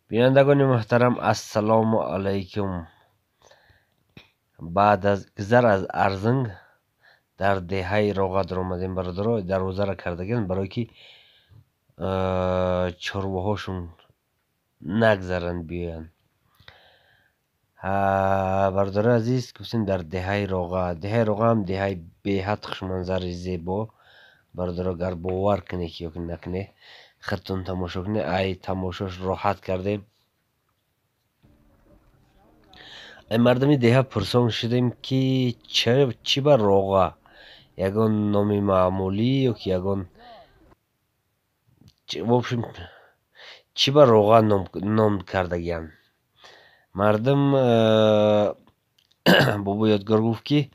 بینندگان محترم السلام علیکم. بعد از گذر از ارزنگ در دهه روغا در اومدیم برادرها. دروازه را کردگن برای که چرواهاشون نگذرن بیان. برادر عزیز گفتیم در دهه روغا هم دهه بهت خوشمنظر زیبا. برادرها گر باور کنه که یا نکنه خودتون تماشا کنه. ای تماشاش راحت کردیم. مردمی دیها پرسان شدیم که چی بر روغا یگان نامی معمولی یا که یگان چی بر روغا نام کردگیان. مردم بابا یادگار گفت که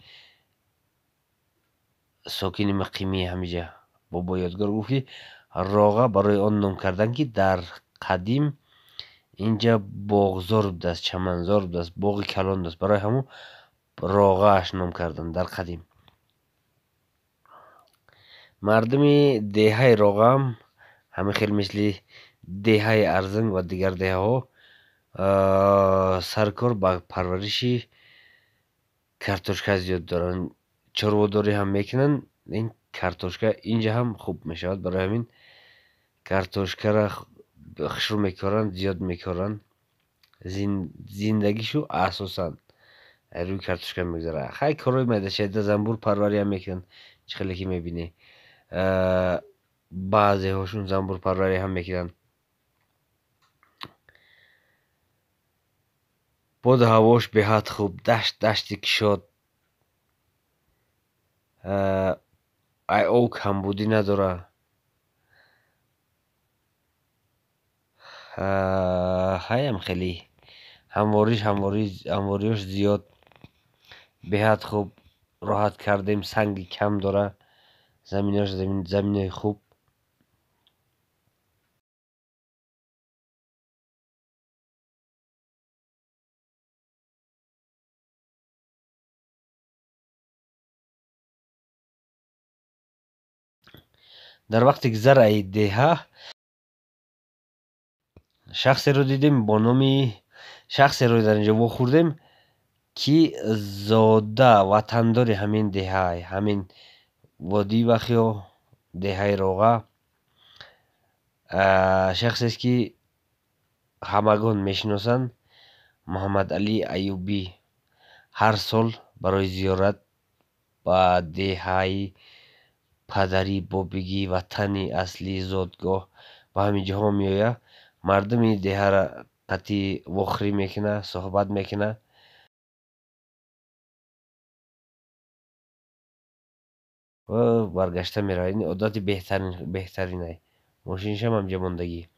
ساکن مقیمی همیجا بابا یادگار گفت که روغا برای آن نام کردن که در قدیم اینجا باغزار بود است، چمنزار بود است، باغ کلان است، برای همون روغا اش نام کردن در قدیم. مردمی دهه روغا هم همه خیلی مثل دهه ارزنگ و دیگر دهه ها سرکار با پرورشی کارتوشکا زیاد دارن. چرواداری هم میکنن. این کارتوشکا اینجا هم خوب میشود. برای همین کارتوشکا را خشر میکارن، زیاد میکارن. زندگیشو اساسا روی کارتوشکا میگذاره. خیلی کارای میده. شاید زنبور پروری هم میکنن. چخیلی که میبینی بعضی هاشون زنبور پروری هم میکنن. بود هواش به حد خوب. دشتی که شد. ای او کمبودی نداره. هم خیلی همواریش زیاد به حد خوب. راحت کردیم. سنگ کم داره. زمینش زمین خوب. در وقتی که زرع دهه شخصی رو دیدیم با نامی شخصی رو در اینجا خوردیم که زاده وطندار همین دهه، همین وادی وخیا دهه روغا. شخصی است که همگان میشناسند. محمد علی ایوبی هر سال برای زیارت با دهه پدری بابگی وطنی اصلی زادگاه با همین جاها میآید. مردمی دهه را قطعی وخری میکنه، صحبت میکنه. و برگشته میره. این عادت بهترینه. ماشینش هم همجا ماندگی.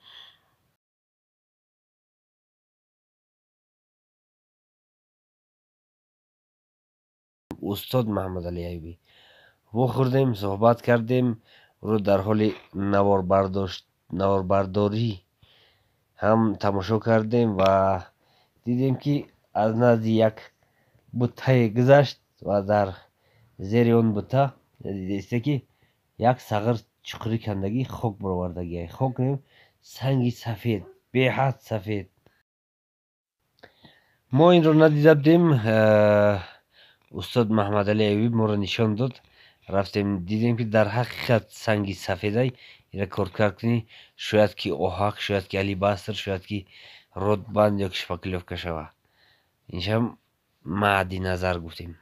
استاد محمد علی ایوبی خوردیم، صحبت کردیم. رو در حال نواربرداری هم تماشا کردیم و دیدیم که از نزد یک بوته گذشت و در زیر اون بوته دیسته که یک سغر چقری کندگی خاک برآوردگی. خاک نیم سنگی سفید به حد سفید. ما این رو ندیده بودیم. استاد محمد علی ایوبی ما رو نشان داد. رفتیم دیدیم که در حقیقت سنگی سفیده. این کار کنی شاید که اوهاک، شاید که علی باستر، شاید که رودبند یا شپاکلوفکا شوه. اینجا هم معدی نظر گفتیم.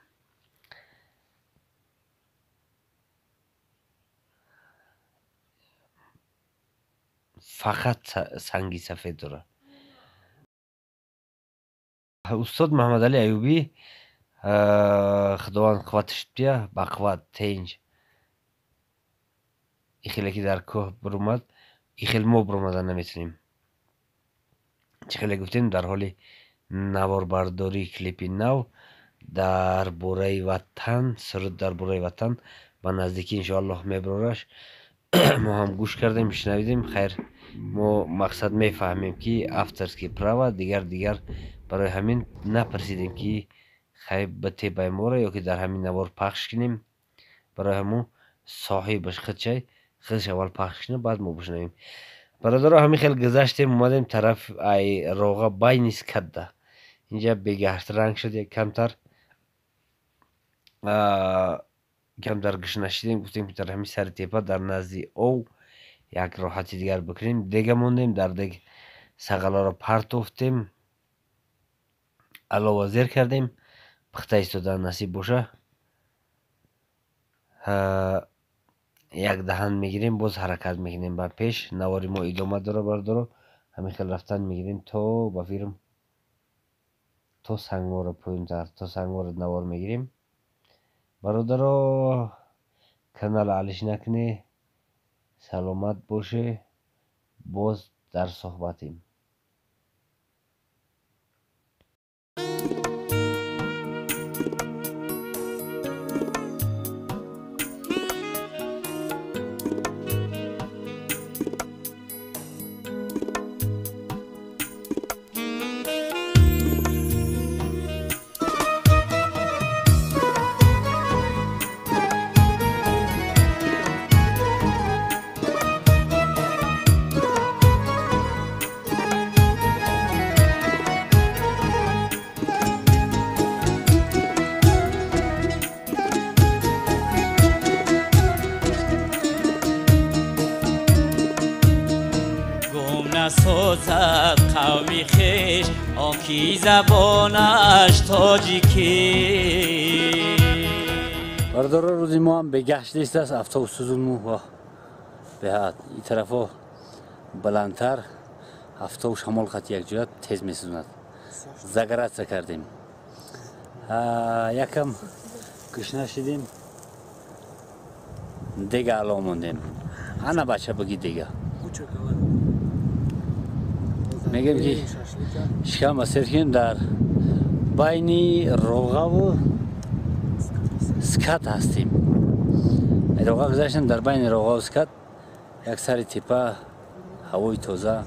فقط سنگی سفید داره. استاد محمد علی ایوبی خداوند قوتش بیا با قوت تنج. این خیلی که در کوه برومد این خیلی ما برومدن نمیتونیم. چه خیلی گفتیم در حال نواربرداری کلیپی نو در بوره وطن، سرود در بوره وطن با نزدیکی انشاءالله میبرارش. ما هم گوش کردیم، شنویدیم. خیر ما مقصد میفهمیم که افترسکی پراوا دیگر برای همین نپرسیدیم که خیر به تیبای موره یا که در همین نوار پخش کنیم. برای همون صاحبش خودش اول پخش کنه بعد ما بشنویم. برادرها همین خیلی گذشتیم اومدیم طرف ای روغا بین سکده اینجا بگهت رنگ شد یک کمتر کمتر گشنه شدیم گفتیم که در همین سر تیپا در نزدی او یک راحتی دیگر بکنیم دیگه موندیم در دیگه سقلا رو پرتوفتیم علاوه زیر کردیم پخته ایستادن نصیب باشه یک دهن میگیریم باز حرکت میکنیم به پیش نواری ما ادامه داره بردارو همین خیلی رفتن میگیریم تو با فیرم تو سنگوار پایین تر تو سنگوار نوار میگیریم برادرو کانال علیش نکنی سلامت باشه باز در صحبتیم نسازد قومی خیش آنکی زبانش تاجیکی برادر روزی ما هم به گشت لیست است افتاد سوزون مو به این طرفا بلندتر افتاد شمال خط یک جهت تیز میسوزند زگرت کردیم یکم گشنه شدیم دیگه علا موندیم انا بچه بگی دیگه میگم که شکم مسیر کنیم در بین روغا و سکت هستیم روغا گذاشتیم در بین روغا و سکت یک سری تیپه هوای تازه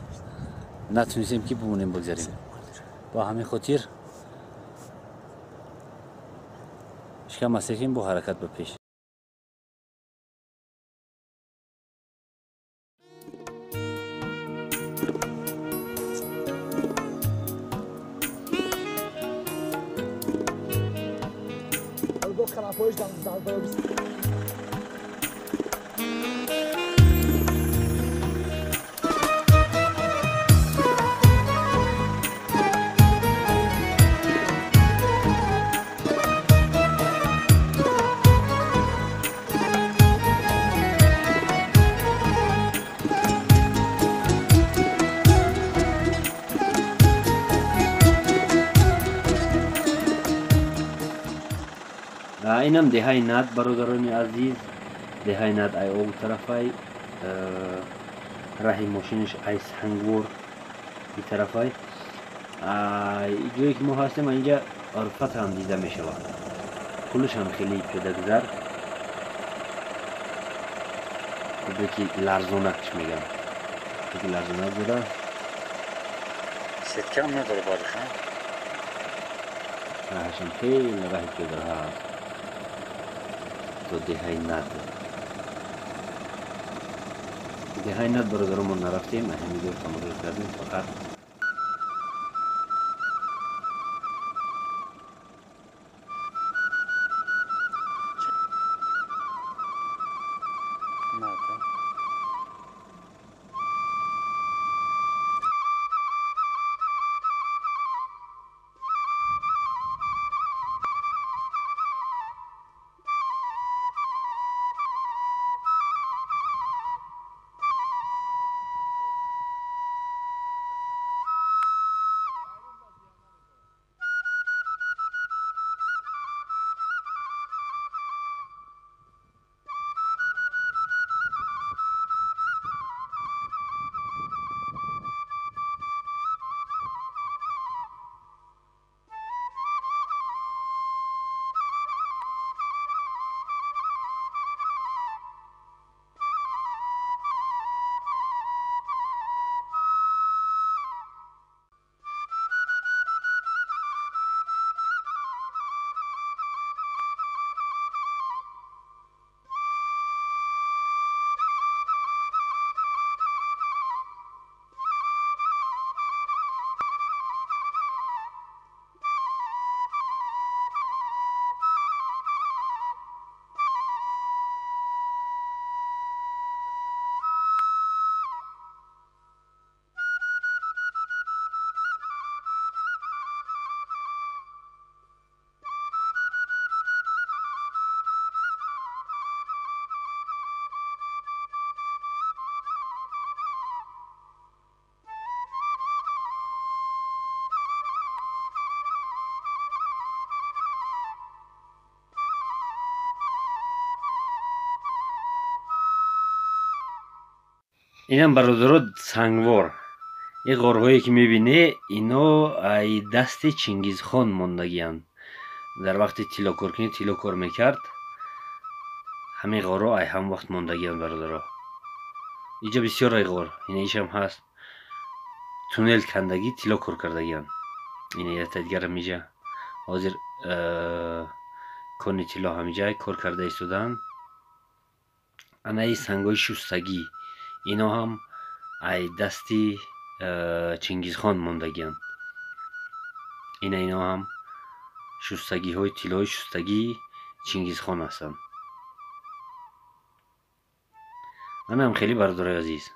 نتونستیم که بمونیم بگذاریم با همین خاطر شکم مسیر کنیم با حرکت به پیش اینم دهای ند برادران عزیز دهای ند ای او طرفای راهی ماشینش ای سنگور این طرفای جایی که ما هستیم اینجا عرفت هم دیده می شود کلش هم خیلی پیاده گذر که لرزونکش میگم که لرزونک بوده سکه هم نداره بارش راهش هم خیلی راهی پیاده هست تو دهای ند برادرمون نرفتیم همین دور تمرین کردیم فقط اینم برادرات سنگوار. این غارهایی که میبینی اینا ای دست چنگیزخان موندگیان. در وقت طلا کار کنی طلا کار میکرد. همین غارها ای هم وقت موندگیان برادرها. اینجا بسیار ای غار. این ایش هم هست. تونل کندگی طلا کار کردگیان. این یه دیگر میجا. حاضر کنی طلا همیجا کار کرده ایستودن. انا ای سنگای شستگی اینا هم ای دستی چنگیزخان موندگیان. اینا هم شستگی های طلای شستگی چنگیزخان هستند. انا هم خیلی برادرای عزیز.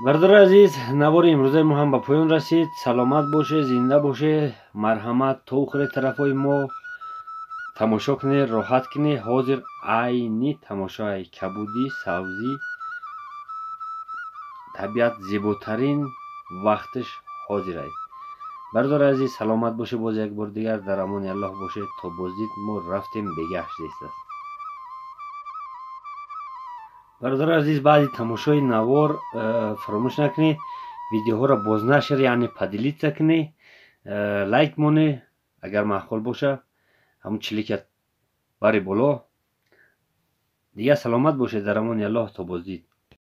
برادر عزیز نوار امروزه ما هم به پایان رسید. سلامت باشه، زنده باشه. مرحمت تا آخر طرفای ما تماشا کنه، راحت کنه. حاضر عینی تماشای کبودی سبزی طبیعت زیباترین وقتش حاضر است. برادر عزیز سلامت باشه. باز یک بار دیگر در امان الله باشه. تا بازدید ما رفتیم بگشت است. برادر عزیز بعد تماشای نوار فراموش نکنید ویدیوها را بازنشر یعنی پدیلیت کنید، لایک مونه اگر معقول باشه، همون چلیک بری بالا دیگه. سلامت باشه. در امان الله تا بازدید.